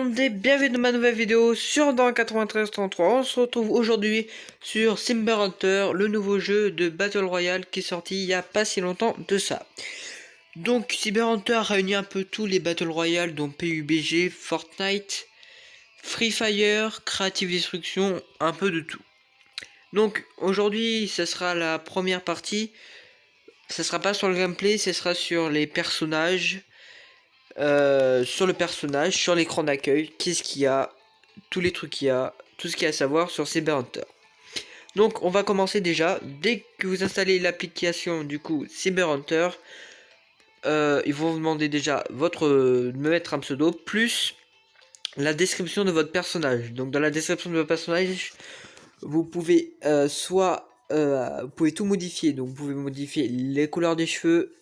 Bienvenue dans ma nouvelle vidéo sur dans 9333. On se retrouve aujourd'hui sur Simber Hunter, le nouveau jeu de Battle Royale qui est sorti il y a pas si longtemps de ça. Donc Simber Hunter réunit un peu tous les Battle Royale dont PUBG, Fortnite, Free Fire, Creative Destruction, un peu de tout. Donc aujourd'hui ce sera la première partie. Ce sera pas sur le gameplay, ce sera sur les personnages. Sur le personnage, sur l'écran d'accueil, qu'est-ce qu'il y a, tous les trucs qu'il y a, tout ce qu'il y a à savoir sur Cyber Hunter. Donc on va commencer déjà, dès que vous installez l'application du coup Cyber Hunter, ils vont vous demander déjà de me mettre un pseudo, plus la description de votre personnage. Donc dans la description de votre personnage, vous pouvez vous pouvez tout modifier, donc vous pouvez modifier les couleurs des cheveux,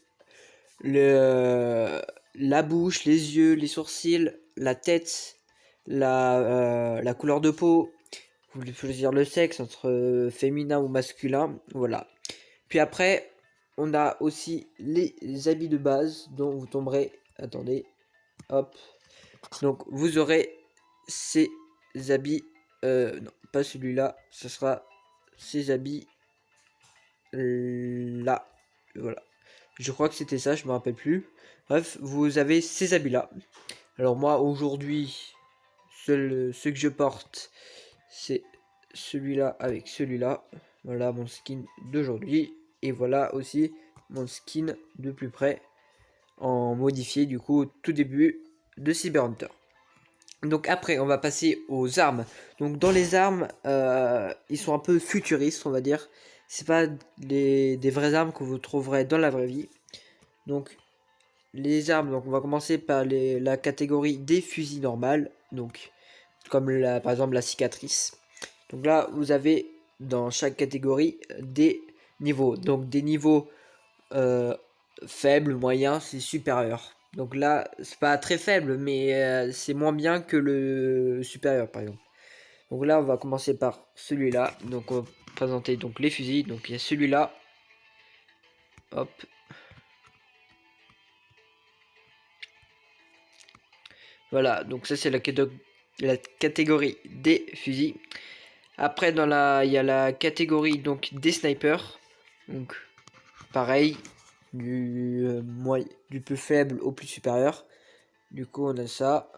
la bouche, les yeux, les sourcils, la tête, la couleur de peau. Vous pouvez choisir le sexe entre féminin ou masculin. Voilà. Puis après, on a aussi les habits de base dont vous tomberez. Attendez. Hop. Donc vous aurez ces habits. Non, pas celui-là. Ce sera ces habits là. Voilà. Je crois que c'était ça, je me rappelle plus. Bref, vous avez ces habits-là. Alors moi, aujourd'hui, ce que je porte, c'est celui-là avec celui-là. Voilà mon skin d'aujourd'hui. Et voilà aussi mon skin de plus près, en modifié du coup au tout début de Cyber Hunter. Donc après, on va passer aux armes. Donc dans les armes, ils sont un peu futuristes, on va dire. C'est pas des vraies armes que vous trouverez dans la vraie vie. Donc les armes, donc on va commencer par la catégorie des fusils normales, donc comme par exemple la cicatrice. Donc là, vous avez dans chaque catégorie des niveaux. Donc des niveaux faibles, moyens, c'est supérieur. Donc là, c'est pas très faible, mais c'est moins bien que le supérieur, par exemple. Donc là, on va commencer par celui-là. Donc on va présenter donc les fusils. Donc il y a celui-là. Hop. Voilà, donc ça c'est la catégorie des fusils. Après il y a la catégorie donc des snipers. Donc pareil, du plus faible au plus supérieur. Du coup on a ça,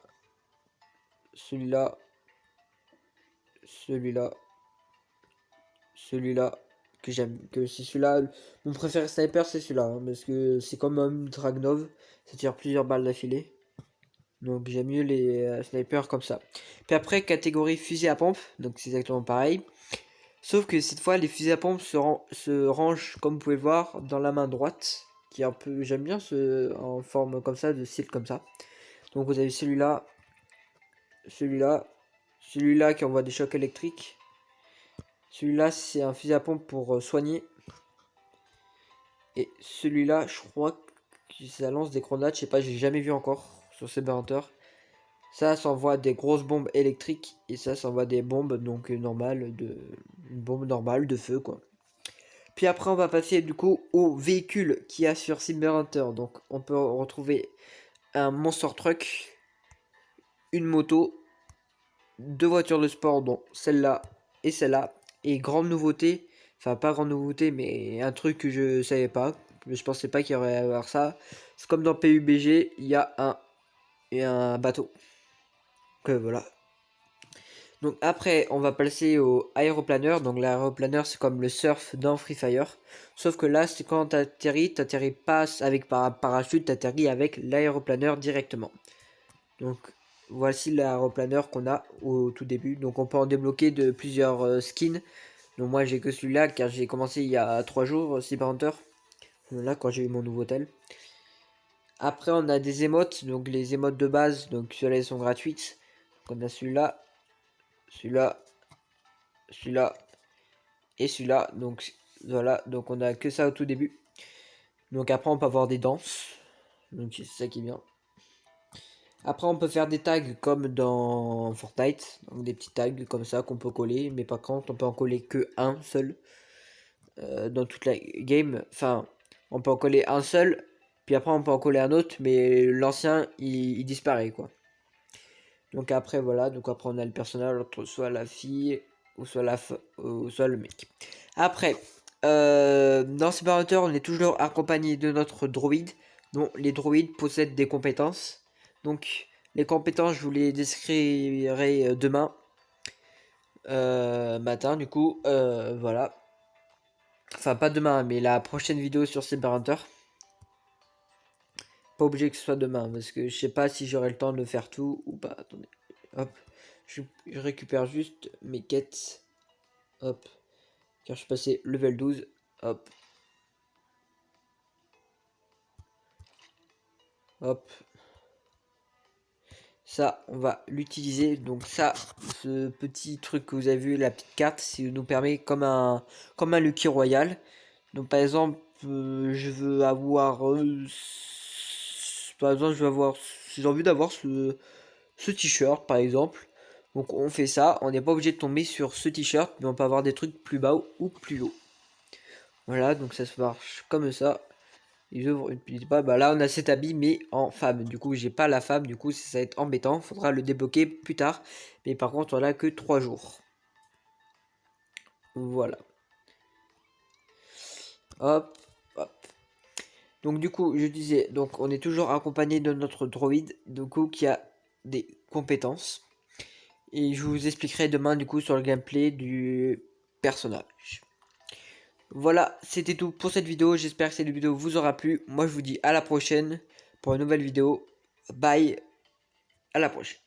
celui-là, celui-là, celui-là que j'aime, que c'est celui-là. Mon préféré sniper c'est celui-là, hein, parce que c'est comme un Dragnov, ça tire plusieurs balles d'affilée. Donc j'aime mieux les snipers comme ça. Puis après, catégorie fusil à pompe. Donc c'est exactement pareil. Sauf que cette fois, les fusils à pompe se rangent, comme vous pouvez voir, dans la main droite. Qui est un peu... J'aime bien en forme comme ça, de style comme ça. Donc vous avez celui-là. Celui-là. Celui-là qui envoie des chocs électriques. Celui-là, c'est un fusil à pompe pour soigner. Et celui-là, je crois que ça lance des grenades. Je sais pas, j'ai jamais vu encore sur Cyber Hunter. Ça envoie des grosses bombes électriques et ça envoie des bombes donc normales une bombe normale de feu quoi. Puis après on va passer du coup au véhicule qu'il y a sur Cyber Hunter. Donc on peut retrouver un Monster Truck, une moto, deux voitures de sport dont celle-là et celle-là. Et grande nouveauté, enfin pas grande nouveauté mais un truc que je savais pas, je pensais pas qu'il y aurait à avoir ça. C'est comme dans PUBG, il y a un bateau. Que voilà. Donc après, on va passer au aéroplaneur. Donc l'aéroplaneur, c'est comme le surf dans Free Fire. Sauf que là, c'est quand t'atterris pas avec parachute, t'atterris avec l'aéroplaneur directement. Donc voici l'aéroplaneur qu'on a au tout début. Donc on peut en débloquer de plusieurs skins. Donc moi j'ai que celui-là car j'ai commencé il y a 3 jours, Cyber Hunter. Là quand j'ai eu mon nouveau tel. Après on a des émotes, donc les émotes de base, donc celles-là sont gratuites. Donc on a celui-là, celui-là, celui-là et celui-là. Donc voilà, donc on a que ça au tout début. Donc après on peut avoir des danses. Donc c'est ça qui est bien. Après on peut faire des tags comme dans Fortnite. Donc des petits tags comme ça qu'on peut coller. Mais par contre on peut en coller que un seul. Dans toute la game. Enfin on peut en coller un seul. Puis après on peut en coller un autre. Mais l'ancien il disparaît quoi. Donc après voilà, donc après on a le personnage entre soit la fille ou soit ou soit le mec. Après, dans Cyber Hunter, on est toujours accompagné de notre droïde. Donc les droïdes possèdent des compétences. Donc les compétences, je vous les décrirai demain matin du coup. Voilà. Enfin pas demain, mais la prochaine vidéo sur Cyber Hunter. Pas obligé que ce soit demain, parce que je sais pas si j'aurai le temps de faire tout ou pas. Attendez. Hop. Je récupère juste mes quêtes. Hop. Car je suis passé level 12. Hop. Hop. Ça, on va l'utiliser. Donc ça, ce petit truc que vous avez vu, la petite carte, ça nous permet comme un Lucky Royal. Donc par exemple, je veux avoir... par exemple, je veux avoir... J'ai envie d'avoir ce t-shirt, par exemple. Donc on fait ça. On n'est pas obligé de tomber sur ce t-shirt, mais on peut avoir des trucs plus bas ou plus haut. Voilà, donc ça se marche comme ça. Ils ouvrent une petite pas. Bah là, on a cet habit, mais en femme. Du coup, j'ai pas la femme. Du coup, ça va être embêtant. Faudra le débloquer plus tard. Mais par contre, on a que 3 jours. Voilà. Hop, hop. Donc du coup, je disais, donc on est toujours accompagné de notre droïde, du coup, qui a des compétences. Et je vous expliquerai demain, du coup, sur le gameplay du personnage. Voilà, c'était tout pour cette vidéo. J'espère que cette vidéo vous aura plu. Moi, je vous dis à la prochaine pour une nouvelle vidéo. Bye, à la prochaine.